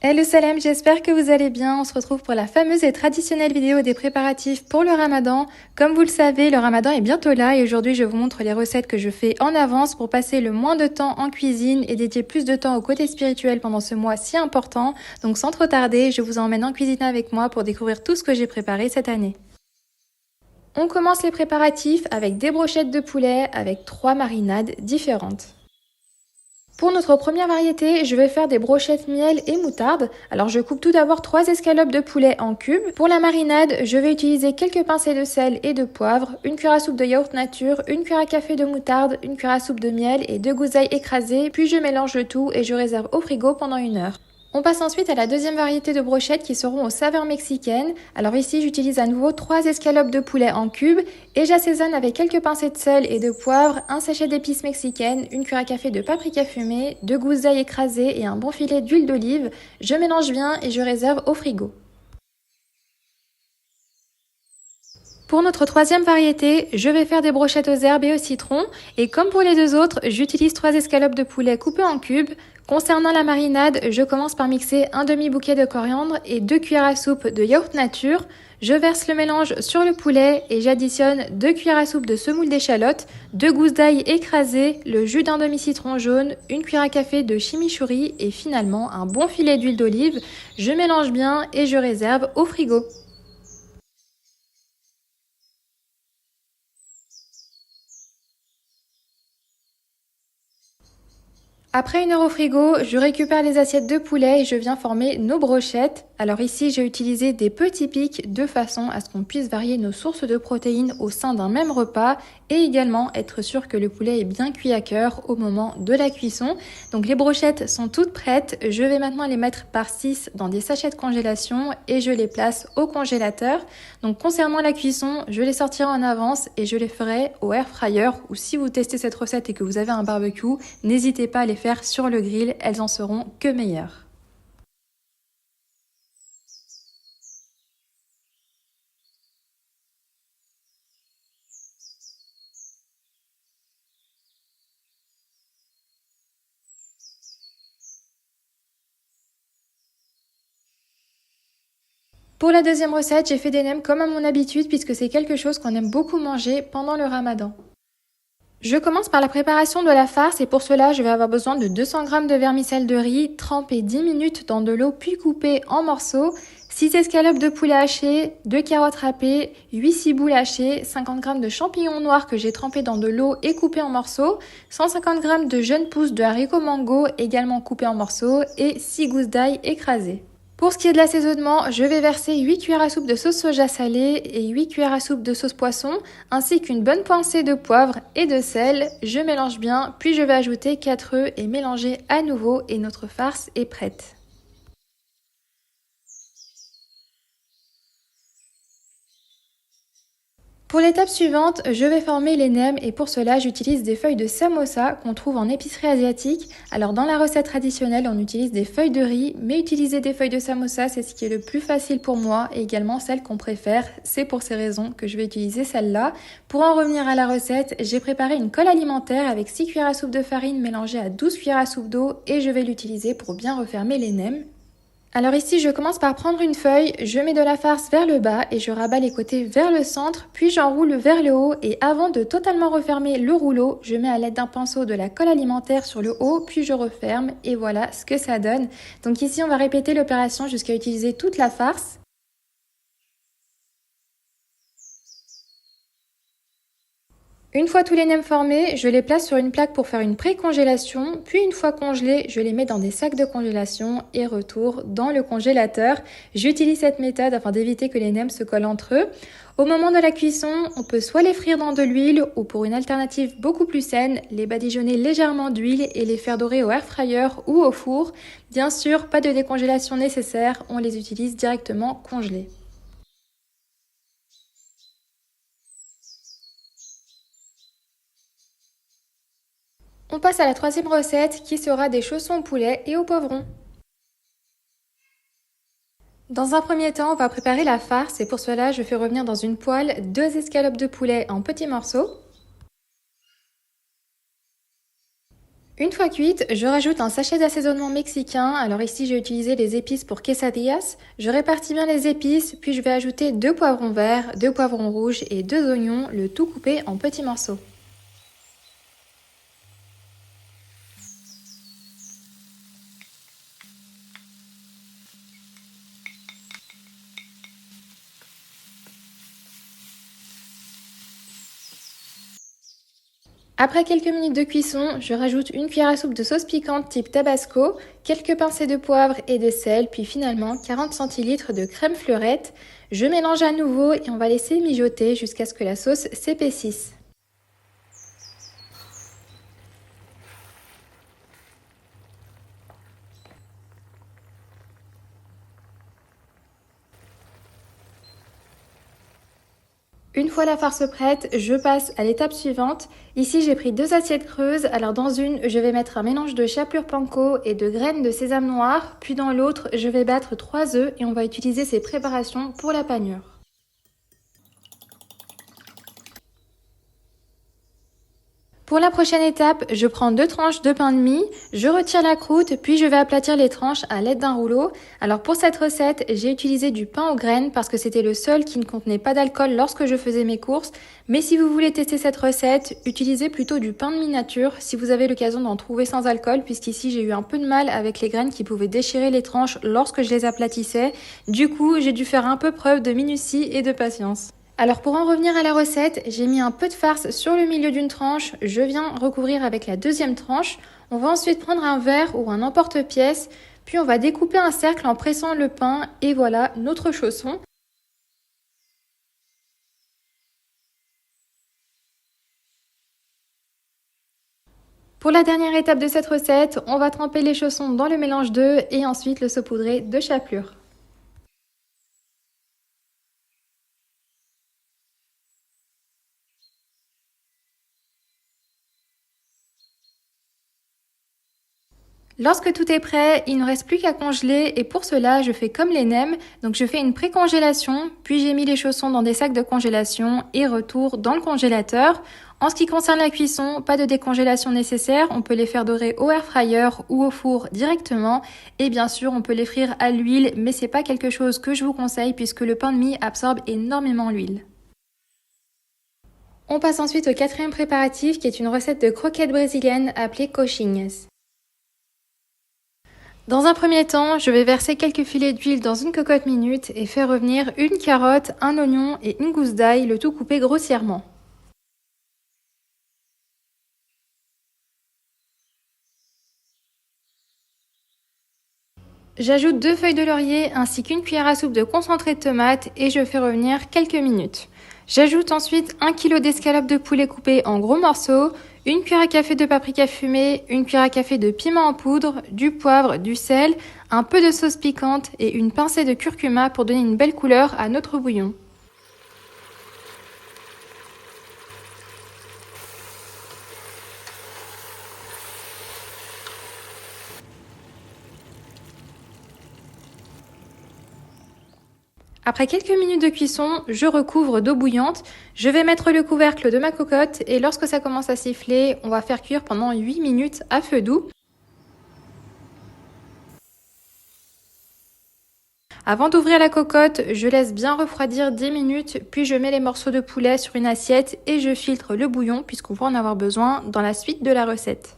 Hello Salem, j'espère que vous allez bien. On se retrouve pour la fameuse et traditionnelle vidéo des préparatifs pour le ramadan. Comme vous le savez, le ramadan est bientôt là et aujourd'hui je vous montre les recettes que je fais en avance pour passer le moins de temps en cuisine et dédier plus de temps au côté spirituel pendant ce mois si important. Donc sans trop tarder, je vous emmène en cuisine avec moi pour découvrir tout ce que j'ai préparé cette année. On commence les préparatifs avec des brochettes de poulet avec 3 marinades différentes. Pour notre première variété, je vais faire des brochettes miel et moutarde. Alors je coupe tout d'abord 3 escalopes de poulet en cubes. Pour la marinade, je vais utiliser quelques pincées de sel et de poivre, une cuillère à soupe de yaourt nature, une cuillère à café de moutarde, une cuillère à soupe de miel et 2 gousses d'ail écrasées, puis je mélange le tout et je réserve au frigo pendant 1 heure. On passe ensuite à la deuxième variété de brochettes qui seront aux saveurs mexicaines. Alors ici, j'utilise à nouveau 3 escalopes de poulet en cubes et j'assaisonne avec quelques pincées de sel et de poivre, un sachet d'épices mexicaines, une cuillère à café de paprika fumée, 2 gousses d'ail écrasées et un bon filet d'huile d'olive. Je mélange bien et je réserve au frigo. Pour notre troisième variété, je vais faire des brochettes aux herbes et au citron. Et comme pour les deux autres, j'utilise 3 escalopes de poulet coupées en cubes. Concernant la marinade, je commence par mixer un demi-bouquet de coriandre et 2 cuillères à soupe de yaourt nature. Je verse le mélange sur le poulet et j'additionne 2 cuillères à soupe de semoule d'échalote, 2 gousses d'ail écrasées, le jus d'un demi-citron jaune, une cuillère à café de chimichurri et finalement un bon filet d'huile d'olive. Je mélange bien et je réserve au frigo. Après 1 heure au frigo, je récupère les assiettes de poulet et je viens former nos brochettes. Alors ici, j'ai utilisé des petits pics de façon à ce qu'on puisse varier nos sources de protéines au sein d'un même repas et également être sûr que le poulet est bien cuit à cœur au moment de la cuisson. Donc les brochettes sont toutes prêtes. Je vais maintenant les mettre par 6 dans des sachets de congélation et je les place au congélateur. Donc concernant la cuisson, je les sortirai en avance et je les ferai au air fryer ou si vous testez cette recette et que vous avez un barbecue, n'hésitez pas à les faire sur le grill, elles en seront que meilleures. Pour la deuxième recette, j'ai fait des nems comme à mon habitude puisque c'est quelque chose qu'on aime beaucoup manger pendant le ramadan. Je commence par la préparation de la farce et pour cela, je vais avoir besoin de 200 g de vermicelle de riz trempée 10 minutes dans de l'eau puis coupée en morceaux, 6 escalopes de poulet haché, 2 carottes râpées, 8 ciboules hachées, 50 g de champignons noirs que j'ai trempés dans de l'eau et coupés en morceaux, 150 g de jeunes pousses de haricots mango également coupés en morceaux et 6 gousses d'ail écrasées. Pour ce qui est de l'assaisonnement, je vais verser 8 cuillères à soupe de sauce soja salée et 8 cuillères à soupe de sauce poisson, ainsi qu'une bonne pincée de poivre et de sel. Je mélange bien, puis je vais ajouter 4 œufs et mélanger à nouveau et notre farce est prête. Pour l'étape suivante, je vais former les nems et pour cela j'utilise des feuilles de samosa qu'on trouve en épicerie asiatique. Alors dans la recette traditionnelle on utilise des feuilles de riz, mais utiliser des feuilles de samosa c'est ce qui est le plus facile pour moi et également celle qu'on préfère. C'est pour ces raisons que je vais utiliser celle-là. Pour en revenir à la recette, j'ai préparé une colle alimentaire avec 6 cuillères à soupe de farine mélangée à 12 cuillères à soupe d'eau et je vais l'utiliser pour bien refermer les nems. Alors ici, je commence par prendre une feuille, je mets de la farce vers le bas et je rabats les côtés vers le centre, puis j'enroule vers le haut et avant de totalement refermer le rouleau, je mets à l'aide d'un pinceau de la colle alimentaire sur le haut, puis je referme et voilà ce que ça donne. Donc ici, on va répéter l'opération jusqu'à utiliser toute la farce. Une fois tous les nems formés, je les place sur une plaque pour faire une pré-congélation, puis une fois congelés, je les mets dans des sacs de congélation et retour dans le congélateur. J'utilise cette méthode afin d'éviter que les nems se collent entre eux. Au moment de la cuisson, on peut soit les frire dans de l'huile ou pour une alternative beaucoup plus saine, les badigeonner légèrement d'huile et les faire dorer au air fryer ou au four. Bien sûr, pas de décongélation nécessaire, on les utilise directement congelés. On passe à la troisième recette qui sera des chaussons au poulet et au poivron. Dans un premier temps, on va préparer la farce et pour cela, je fais revenir dans une poêle 2 escalopes de poulet en petits morceaux, Une fois cuite, je rajoute un sachet d'assaisonnement mexicain. Alors ici, j'ai utilisé les épices pour quesadillas. Je répartis bien les épices, puis je vais ajouter 2 poivrons verts, 2 poivrons rouges et 2 oignons, le tout coupé en petits morceaux. Après quelques minutes de cuisson, je rajoute une cuillère à soupe de sauce piquante type tabasco, quelques pincées de poivre et de sel, puis finalement 40 centilitres de crème fleurette. Je mélange à nouveau et on va laisser mijoter jusqu'à ce que la sauce s'épaississe. Une fois la farce prête, je passe à l'étape suivante. Ici, j'ai pris 2 assiettes creuses. Alors dans une, je vais mettre un mélange de chapelure panko et de graines de sésame noir. Puis dans l'autre, je vais battre 3 œufs et on va utiliser ces préparations pour la panure. Pour la prochaine étape, je prends 2 tranches de pain de mie, je retire la croûte, puis je vais aplatir les tranches à l'aide d'un rouleau. Alors pour cette recette, j'ai utilisé du pain aux graines parce que c'était le seul qui ne contenait pas d'alcool lorsque je faisais mes courses. Mais si vous voulez tester cette recette, utilisez plutôt du pain de mie nature si vous avez l'occasion d'en trouver sans alcool, puisqu'ici j'ai eu un peu de mal avec les graines qui pouvaient déchirer les tranches lorsque je les aplatissais. Du coup, j'ai dû faire un peu preuve de minutie et de patience. Alors pour en revenir à la recette, j'ai mis un peu de farce sur le milieu d'une tranche, je viens recouvrir avec la deuxième tranche. On va ensuite prendre un verre ou un emporte-pièce, puis on va découper un cercle en pressant le pain et voilà notre chausson. Pour la dernière étape de cette recette, on va tremper les chaussons dans le mélange d'œufs et ensuite le saupoudrer de chapelure. Lorsque tout est prêt, il ne reste plus qu'à congeler et pour cela, je fais comme les nems. Donc je fais une pré-congélation, puis j'ai mis les chaussons dans des sacs de congélation et retour dans le congélateur. En ce qui concerne la cuisson, pas de décongélation nécessaire, on peut les faire dorer au air fryer ou au four directement et bien sûr, on peut les frire à l'huile, mais c'est pas quelque chose que je vous conseille puisque le pain de mie absorbe énormément l'huile. On passe ensuite au quatrième préparatif qui est une recette de croquettes brésiliennes appelée coxinhas. Dans un premier temps, je vais verser quelques filets d'huile dans une cocotte minute et faire revenir une carotte, un oignon et une gousse d'ail, le tout coupé grossièrement. J'ajoute 2 feuilles de laurier ainsi qu'une cuillère à soupe de concentré de tomate et je fais revenir quelques minutes. J'ajoute ensuite 1 kg d'escalope de poulet coupé en gros morceaux, une cuillère à café de paprika fumé, une cuillère à café de piment en poudre, du poivre, du sel, un peu de sauce piquante et une pincée de curcuma pour donner une belle couleur à notre bouillon. Après quelques minutes de cuisson, je recouvre d'eau bouillante. Je vais mettre le couvercle de ma cocotte et lorsque ça commence à siffler, on va faire cuire pendant 8 minutes à feu doux. Avant d'ouvrir la cocotte, je laisse bien refroidir 10 minutes, puis je mets les morceaux de poulet sur une assiette et je filtre le bouillon puisqu'on va en avoir besoin dans la suite de la recette.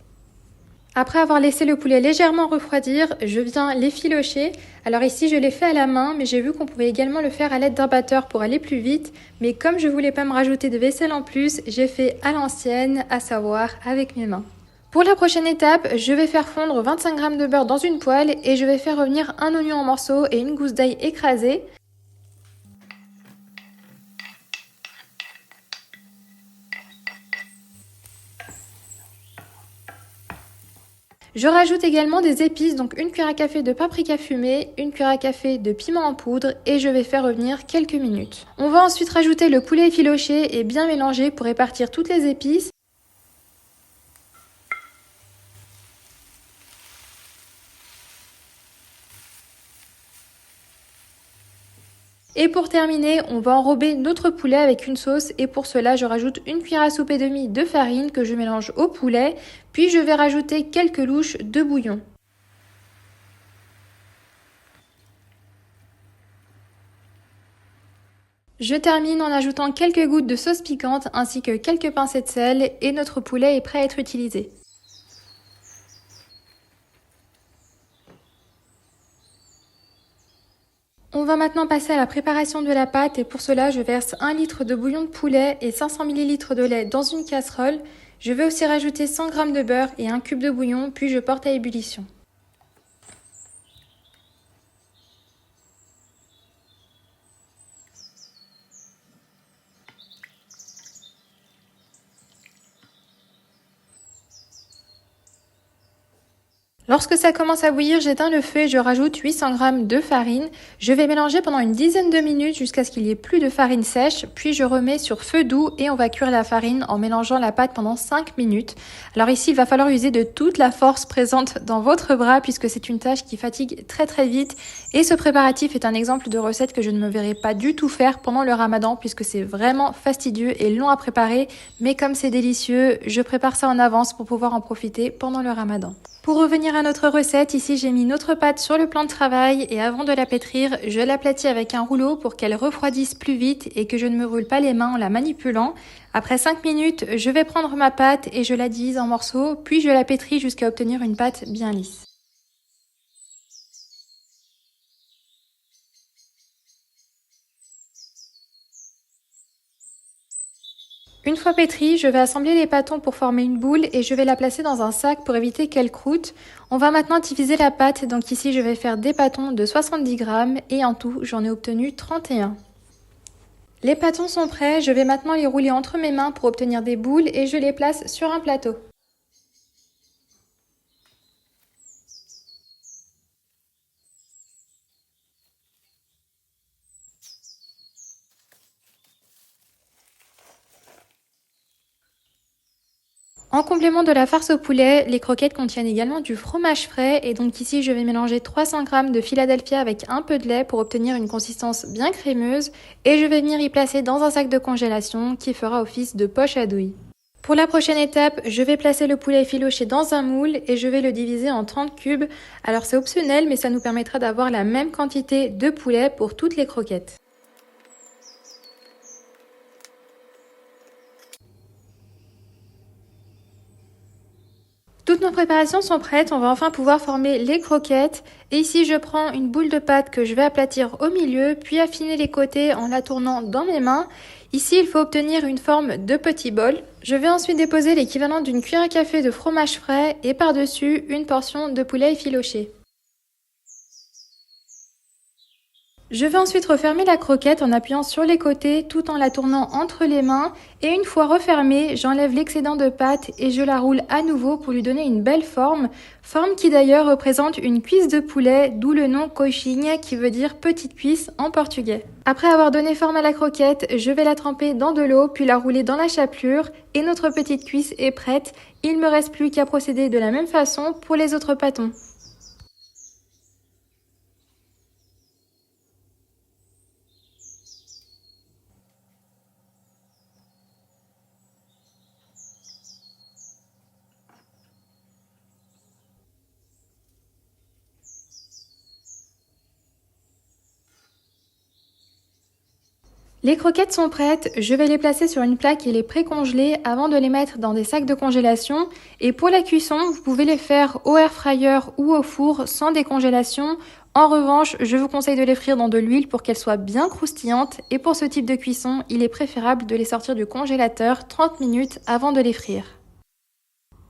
Après avoir laissé le poulet légèrement refroidir, je viens l'effilocher. Alors ici, je l'ai fait à la main, mais j'ai vu qu'on pouvait également le faire à l'aide d'un batteur pour aller plus vite. Mais comme je voulais pas me rajouter de vaisselle en plus, j'ai fait à l'ancienne, à savoir avec mes mains. Pour la prochaine étape, je vais faire fondre 25 g de beurre dans une poêle et je vais faire revenir un oignon en morceaux et une gousse d'ail écrasée. Je rajoute également des épices, donc une cuillère à café de paprika fumé, une cuillère à café de piment en poudre et je vais faire revenir quelques minutes. On va ensuite rajouter le poulet effiloché et bien mélanger pour répartir toutes les épices. Et pour terminer, on va enrober notre poulet avec une sauce et pour cela, je rajoute une cuillère à soupe et demie de farine que je mélange au poulet, puis je vais rajouter quelques louches de bouillon. Je termine en ajoutant quelques gouttes de sauce piquante ainsi que quelques pincées de sel et notre poulet est prêt à être utilisé. On va maintenant passer à la préparation de la pâte et pour cela je verse 1 litre de bouillon de poulet et 500 ml de lait dans une casserole. Je vais aussi rajouter 100 g de beurre et un cube de bouillon puis je porte à ébullition. Lorsque ça commence à bouillir, j'éteins le feu et je rajoute 800 g de farine. Je vais mélanger pendant une dizaine de minutes jusqu'à ce qu'il n'y ait plus de farine sèche, puis je remets sur feu doux et on va cuire la farine en mélangeant la pâte pendant 5 minutes. Alors ici, il va falloir user de toute la force présente dans votre bras puisque c'est une tâche qui fatigue très vite et ce préparatif est un exemple de recette que je ne me verrai pas du tout faire pendant le ramadan puisque c'est vraiment fastidieux et long à préparer, mais comme c'est délicieux, je prépare ça en avance pour pouvoir en profiter pendant le ramadan. Pour revenir à notre recette, ici j'ai mis notre pâte sur le plan de travail et avant de la pétrir, je l'aplatis avec un rouleau pour qu'elle refroidisse plus vite et que je ne me brûle pas les mains en la manipulant. Après 5 minutes, je vais prendre ma pâte et je la divise en morceaux, puis je la pétris jusqu'à obtenir une pâte bien lisse. Une fois pétrie, je vais assembler les pâtons pour former une boule et je vais la placer dans un sac pour éviter qu'elle croûte. On va maintenant diviser la pâte, donc ici je vais faire des pâtons de 70 g et en tout j'en ai obtenu 31. Les pâtons sont prêts, je vais maintenant les rouler entre mes mains pour obtenir des boules et je les place sur un plateau. En complément de la farce au poulet, les croquettes contiennent également du fromage frais et donc ici je vais mélanger 300 g de Philadelphia avec un peu de lait pour obtenir une consistance bien crémeuse et je vais venir y placer dans un sac de congélation qui fera office de poche à douille. Pour la prochaine étape, je vais placer le poulet effiloché dans un moule et je vais le diviser en 30 cubes. Alors c'est optionnel mais ça nous permettra d'avoir la même quantité de poulet pour toutes les croquettes. Toutes nos préparations sont prêtes, on va enfin pouvoir former les croquettes. Et ici, je prends une boule de pâte que je vais aplatir au milieu, puis affiner les côtés en la tournant dans mes mains. Ici, il faut obtenir une forme de petit bol. Je vais ensuite déposer l'équivalent d'une cuillère à café de fromage frais et par-dessus une portion de poulet effiloché. Je vais ensuite refermer la croquette en appuyant sur les côtés tout en la tournant entre les mains et une fois refermée, j'enlève l'excédent de pâte et je la roule à nouveau pour lui donner une belle forme qui d'ailleurs représente une cuisse de poulet, d'où le nom coxinha qui veut dire petite cuisse en portugais. Après avoir donné forme à la croquette, je vais la tremper dans de l'eau puis la rouler dans la chapelure et notre petite cuisse est prête. Il ne me reste plus qu'à procéder de la même façon pour les autres pâtons. Les croquettes sont prêtes, je vais les placer sur une plaque et les pré-congeler avant de les mettre dans des sacs de congélation. Et pour la cuisson, vous pouvez les faire au air fryer ou au four sans décongélation. En revanche, je vous conseille de les frire dans de l'huile pour qu'elles soient bien croustillantes. Et pour ce type de cuisson, il est préférable de les sortir du congélateur 30 minutes avant de les frire.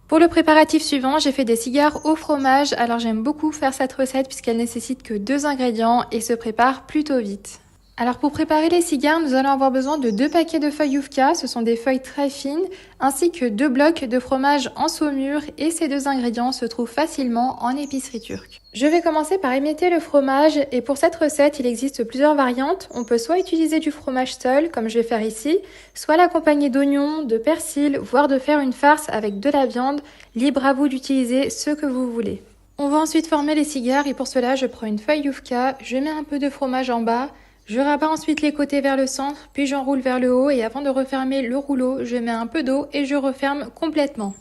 Pour le préparatif suivant, j'ai fait des cigares au fromage. Alors j'aime beaucoup faire cette recette puisqu'elle nécessite que 2 ingrédients et se prépare plutôt vite. Alors pour préparer les cigares, nous allons avoir besoin de 2 paquets de feuilles Yufka, ce sont des feuilles très fines, ainsi que 2 blocs de fromage en saumure et ces 2 ingrédients se trouvent facilement en épicerie turque. Je vais commencer par émietter le fromage et pour cette recette, il existe plusieurs variantes. On peut soit utiliser du fromage seul, comme je vais faire ici, soit l'accompagner d'oignons, de persil, voire de faire une farce avec de la viande. Libre à vous d'utiliser ce que vous voulez. On va ensuite former les cigares et pour cela, je prends une feuille Yufka, je mets un peu de fromage en bas. Je rabats ensuite les côtés vers le centre, puis j'enroule vers le haut et avant de refermer le rouleau, je mets un peu d'eau et je referme complètement.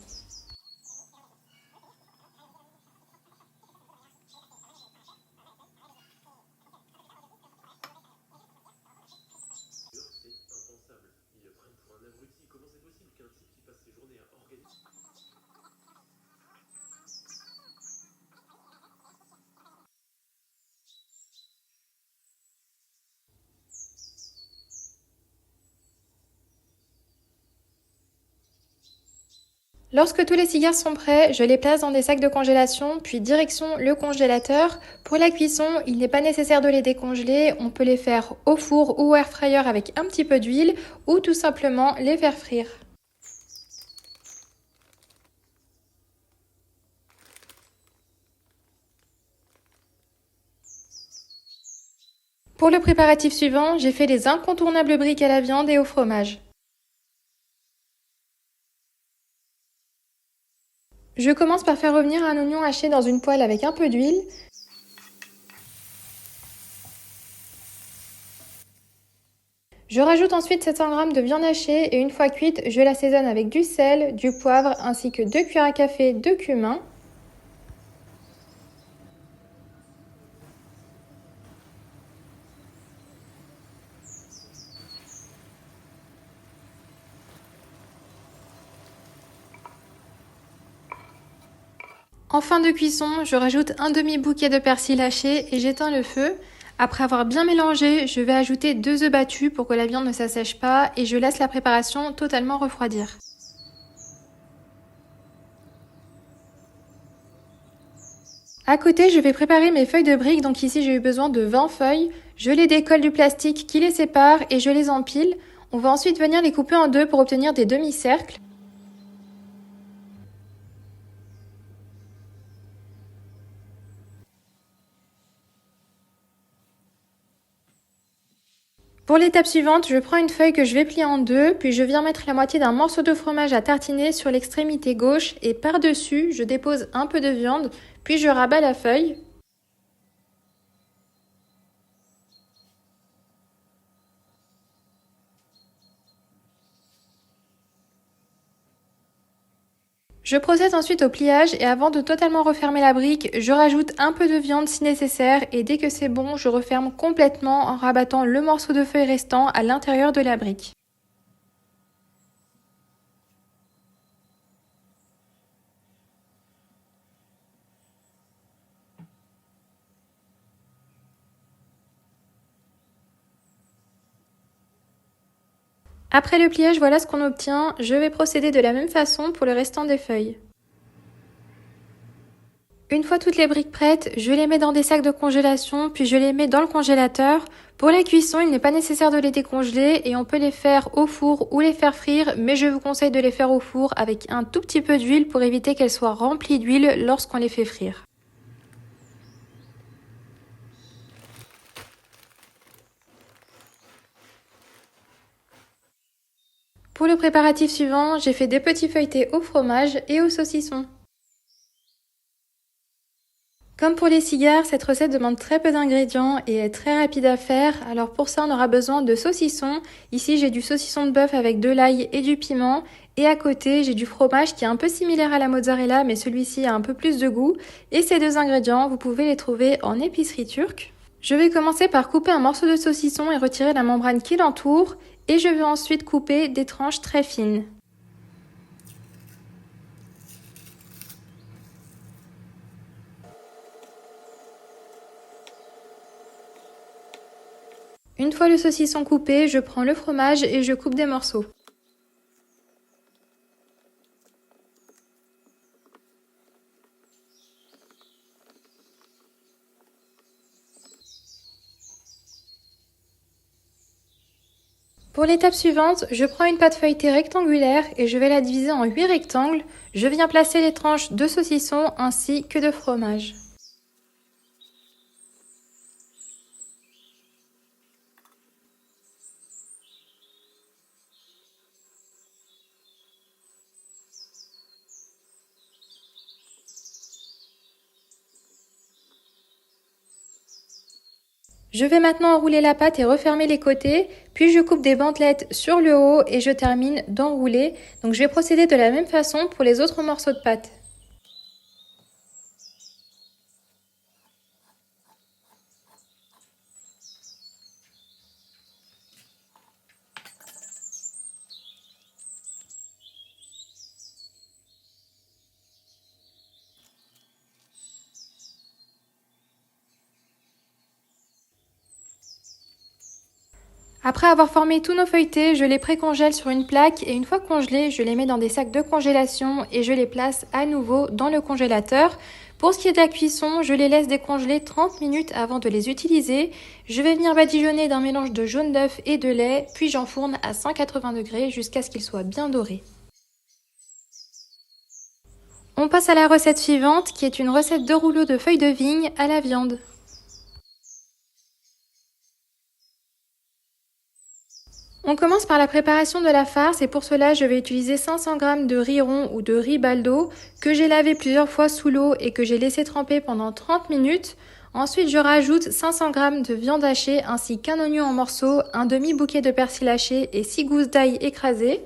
Lorsque tous les cigares sont prêts, je les place dans des sacs de congélation, puis direction le congélateur. Pour la cuisson, il n'est pas nécessaire de les décongeler, on peut les faire au four ou au air fryer avec un petit peu d'huile ou tout simplement les faire frire. Pour le préparatif suivant, j'ai fait les incontournables briques à la viande et au fromage. Je commence par faire revenir un oignon haché dans une poêle avec un peu d'huile. Je rajoute ensuite 700 g de viande hachée et une fois cuite, je l'assaisonne avec du sel, du poivre ainsi que 2 cuillères à café de cumin. En fin de cuisson, je rajoute un demi-bouquet de persil haché et j'éteins le feu. Après avoir bien mélangé, je vais ajouter 2 œufs battus pour que la viande ne s'assèche pas et je laisse la préparation totalement refroidir. À côté, je vais préparer mes feuilles de briques, donc ici j'ai eu besoin de 20 feuilles. Je les décolle du plastique qui les sépare et je les empile. On va ensuite venir les couper en deux pour obtenir des demi-cercles. Pour l'étape suivante, je prends une feuille que je vais plier en deux, puis je viens mettre la moitié d'un morceau de fromage à tartiner sur l'extrémité gauche et par-dessus, je dépose un peu de viande, puis je rabats la feuille. Je procède ensuite au pliage et avant de totalement refermer la brique, je rajoute un peu de viande si nécessaire et dès que c'est bon, je referme complètement en rabattant le morceau de feuille restant à l'intérieur de la brique. Après le pliage, voilà ce qu'on obtient. Je vais procéder de la même façon pour le restant des feuilles. Une fois toutes les briques prêtes, je les mets dans des sacs de congélation, puis je les mets dans le congélateur. Pour la cuisson, il n'est pas nécessaire de les décongeler et on peut les faire au four ou les faire frire, mais je vous conseille de les faire au four avec un tout petit peu d'huile pour éviter qu'elles soient remplies d'huile lorsqu'on les fait frire. Pour le préparatif suivant, j'ai fait des petits feuilletés au fromage et au saucisson. Comme pour les cigares, cette recette demande très peu d'ingrédients et est très rapide à faire. Alors pour ça, on aura besoin de saucisson. Ici, j'ai du saucisson de bœuf avec de l'ail et du piment. Et à côté, j'ai du fromage qui est un peu similaire à la mozzarella, mais celui-ci a un peu plus de goût. Et ces deux ingrédients, vous pouvez les trouver en épicerie turque. Je vais commencer par couper un morceau de saucisson et retirer la membrane qui l'entoure. Et je vais ensuite couper des tranches très fines. Une fois le saucisson coupé, je prends le fromage et je coupe des morceaux. Pour l'étape suivante, je prends une pâte feuilletée rectangulaire et je vais la diviser en 8 rectangles. Je viens placer les tranches de saucisson ainsi que de fromage. Je vais maintenant enrouler la pâte et refermer les côtés, puis je coupe des bandelettes sur le haut et je termine d'enrouler. Donc je vais procéder de la même façon pour les autres morceaux de pâte. Après avoir formé tous nos feuilletés, je les précongèle sur une plaque et une fois congelés, je les mets dans des sacs de congélation et je les place à nouveau dans le congélateur. Pour ce qui est de la cuisson, je les laisse décongeler 30 minutes avant de les utiliser. Je vais venir badigeonner d'un mélange de jaune d'œuf et de lait, puis j'enfourne à 180 degrés jusqu'à ce qu'ils soient bien dorés. On passe à la recette suivante qui est une recette de rouleau de feuilles de vigne à la viande. On commence par la préparation de la farce et pour cela je vais utiliser 500 g de riz rond ou de riz baldo que j'ai lavé plusieurs fois sous l'eau et que j'ai laissé tremper pendant 30 minutes. Ensuite je rajoute 500 g de viande hachée ainsi qu'un oignon en morceaux, un demi-bouquet de persil haché et 6 gousses d'ail écrasées.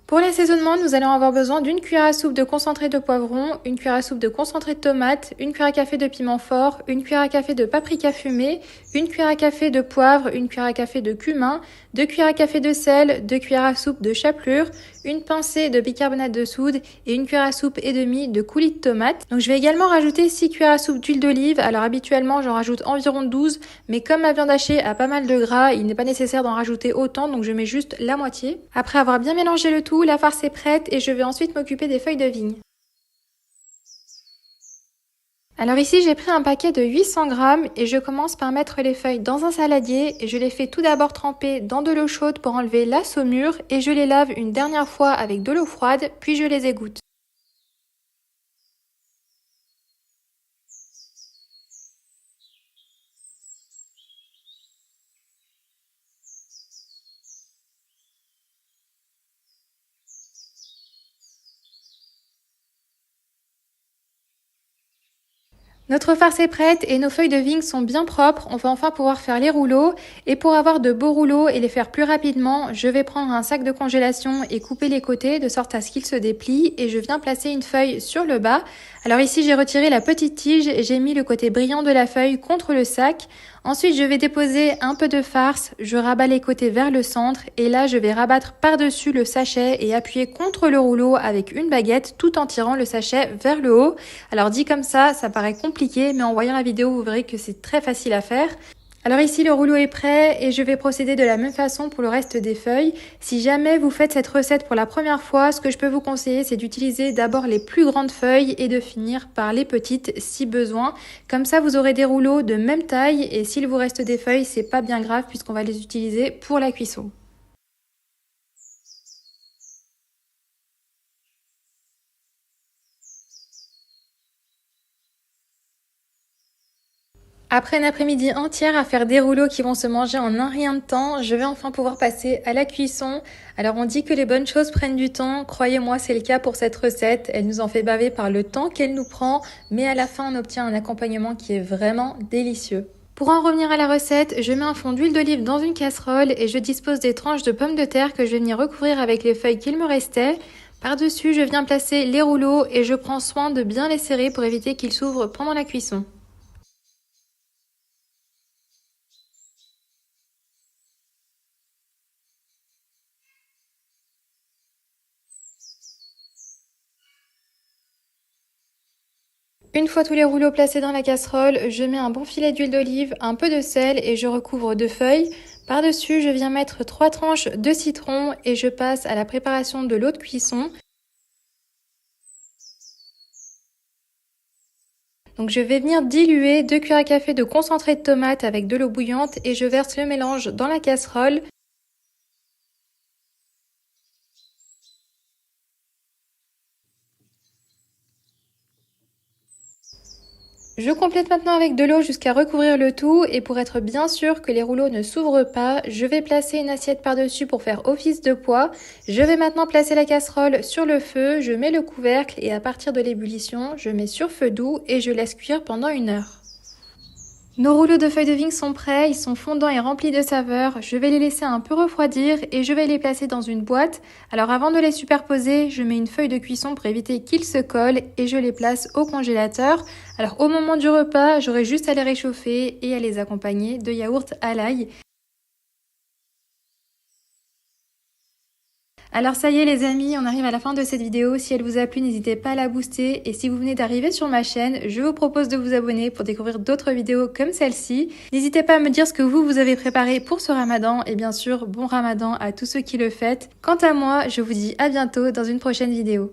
Pour l'assaisonnement, nous allons avoir besoin d'une cuillère à soupe de concentré de poivron, une cuillère à soupe de concentré de tomate, une cuillère à café de piment fort, une cuillère à café de paprika fumé, une cuillère à café de poivre, une cuillère à café de cumin, 2 cuillères à café de sel, 2 cuillères à soupe de chapelure, une pincée de bicarbonate de soude et une cuillère à soupe et demie de coulis de tomate. Donc je vais également rajouter 6 cuillères à soupe d'huile d'olive. Alors habituellement j'en rajoute environ 12, mais comme ma viande hachée a pas mal de gras, il n'est pas nécessaire d'en rajouter autant, donc je mets juste la moitié. Après avoir bien mélangé le tout, la farce est prête et je vais ensuite m'occuper des feuilles de vigne. Alors ici j'ai pris un paquet de 800 g et je commence par mettre les feuilles dans un saladier et je les fais tout d'abord tremper dans de l'eau chaude pour enlever la saumure et je les lave une dernière fois avec de l'eau froide puis je les égoutte. Notre farce est prête et nos feuilles de vigne sont bien propres. On va enfin pouvoir faire les rouleaux. Et pour avoir de beaux rouleaux et les faire plus rapidement, je vais prendre un sac de congélation et couper les côtés de sorte à ce qu'ils se déplient. Et je viens placer une feuille sur le bas. Alors ici, j'ai retiré la petite tige et j'ai mis le côté brillant de la feuille contre le sac. Ensuite, je vais déposer un peu de farce, je rabats les côtés vers le centre et là, je vais rabattre par-dessus le sachet et appuyer contre le rouleau avec une baguette tout en tirant le sachet vers le haut. Alors dit comme ça paraît compliqué, mais en voyant la vidéo, vous verrez que c'est très facile à faire. Alors ici, le rouleau est prêt et je vais procéder de la même façon pour le reste des feuilles. Si jamais vous faites cette recette pour la première fois, ce que je peux vous conseiller, c'est d'utiliser d'abord les plus grandes feuilles et de finir par les petites si besoin. Comme ça, vous aurez des rouleaux de même taille et s'il vous reste des feuilles, c'est pas bien grave puisqu'on va les utiliser pour la cuisson. Après une après-midi entière à faire des rouleaux qui vont se manger en un rien de temps, je vais enfin pouvoir passer à la cuisson. Alors on dit que les bonnes choses prennent du temps, croyez-moi c'est le cas pour cette recette, elle nous en fait baver par le temps qu'elle nous prend, mais à la fin on obtient un accompagnement qui est vraiment délicieux. Pour en revenir à la recette, je mets un fond d'huile d'olive dans une casserole et je dispose des tranches de pommes de terre que je vais venir recouvrir avec les feuilles qu'il me restait. Par-dessus, je viens placer les rouleaux et je prends soin de bien les serrer pour éviter qu'ils s'ouvrent pendant la cuisson. Une fois tous les rouleaux placés dans la casserole, je mets un bon filet d'huile d'olive, un peu de sel et je recouvre de feuilles. Par-dessus, je viens mettre 3 tranches de citron et je passe à la préparation de l'eau de cuisson. Donc je vais venir diluer 2 cuillères à café de concentré de tomate avec de l'eau bouillante et je verse le mélange dans la casserole. Je complète maintenant avec de l'eau jusqu'à recouvrir le tout et pour être bien sûr que les rouleaux ne s'ouvrent pas, je vais placer une assiette par-dessus pour faire office de poids. Je vais maintenant placer la casserole sur le feu, je mets le couvercle et à partir de l'ébullition, je mets sur feu doux et je laisse cuire pendant 1 heure. Nos rouleaux de feuilles de vigne sont prêts, ils sont fondants et remplis de saveurs. Je vais les laisser un peu refroidir et je vais les placer dans une boîte. Alors avant de les superposer, je mets une feuille de cuisson pour éviter qu'ils se collent et je les place au congélateur. Alors au moment du repas, j'aurai juste à les réchauffer et à les accompagner de yaourt à l'ail. Alors ça y est les amis, on arrive à la fin de cette vidéo. Si elle vous a plu, n'hésitez pas à la booster. Et si vous venez d'arriver sur ma chaîne, je vous propose de vous abonner pour découvrir d'autres vidéos comme celle-ci. N'hésitez pas à me dire ce que vous avez préparé pour ce ramadan. Et bien sûr, bon ramadan à tous ceux qui le fêtent. Quant à moi, je vous dis à bientôt dans une prochaine vidéo.